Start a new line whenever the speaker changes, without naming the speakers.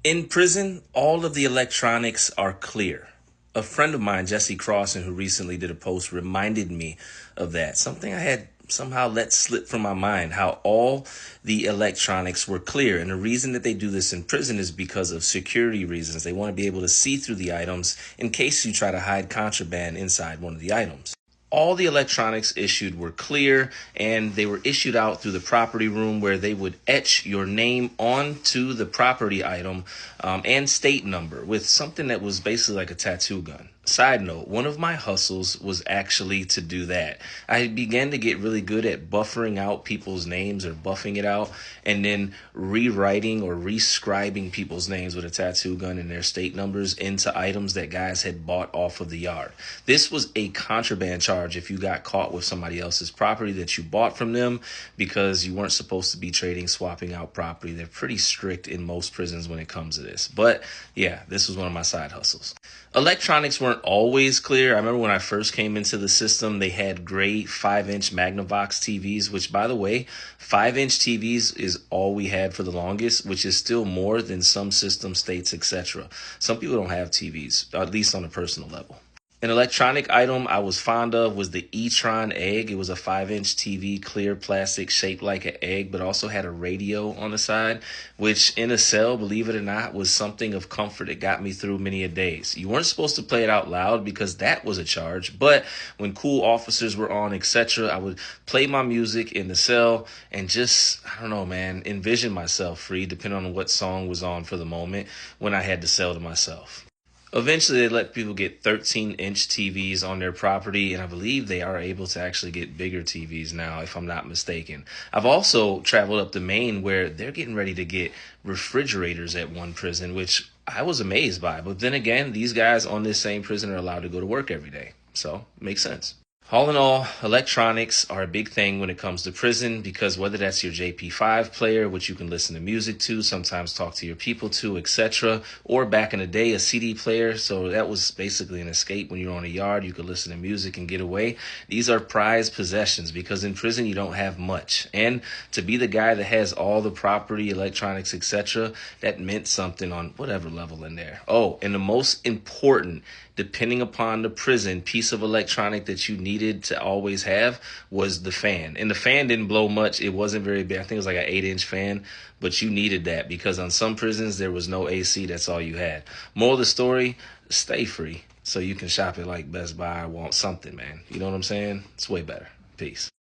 In prison, all of the electronics are clear. A friend of mine, Jesse Crossan, who recently did a post, reminded me of that. Something I had somehow let slip from my mind, how all the electronics were clear. And the reason that they do this in prison is because of security reasons. They want to be able to see through the items in case you try to hide contraband inside one of the items. All the electronics issued were clear, and they were issued out through the property room, where they would etch your name onto the property item, and state number with something that was basically like a tattoo gun. Side note, one of my hustles was actually to do that. I began to get really good at buffering out people's names, or buffing it out, and then rewriting or rescribing people's names with a tattoo gun and their state numbers into items that guys had bought off of the yard. This was a contraband charge if you got caught with somebody else's property that you bought from them, because you weren't supposed to be trading, swapping out property. They're pretty strict in most prisons when it comes to this. But yeah, this was one of my side hustles. Electronics weren't always clear. I remember when I first came into the system, they had gray 5-inch Magnavox TVs, which, by the way, 5-inch TVs is all we had for the longest, which is still more than some system states, etc. Some people don't have TVs, at least on a personal level. An electronic item I was fond of was the e-tron egg. It was a 5-inch TV, clear plastic, shaped like an egg, but also had a radio on the side, which in a cell, believe it or not, was something of comfort. It got me through many a days. You weren't supposed to play it out loud because that was a charge, but when cool officers were on, etc., I would play my music in the cell and just, I don't know, man, envision myself free, depending on what song was on for the moment, when I had the cell to myself. Eventually, they let people get 13-inch TVs on their property, and I believe they are able to actually get bigger TVs now, if I'm not mistaken. I've also traveled up to Maine, where they're getting ready to get refrigerators at one prison, which I was amazed by. But then again, these guys on this same prison are allowed to go to work every day, so it makes sense. All in all, electronics are a big thing when it comes to prison, because whether that's your JP5 player, which you can listen to music to, sometimes talk to your people to, etc., or back in the day, a CD player, so that was basically an escape. When you're on a yard, you could listen to music and get away. These are prized possessions, because in prison you don't have much. And to be the guy that has all the property, electronics, etc., that meant something on whatever level in there. Oh, and the most important, depending upon the prison, piece of electronic that you needed to always have was the fan. And the fan didn't blow much. It wasn't very big. I think it was like an 8-inch fan, but you needed that because on some prisons there was no AC. That's all you had. Moral of the story, stay free so you can shop at like Best Buy or want something, man. You know what I'm saying? It's way better. Peace.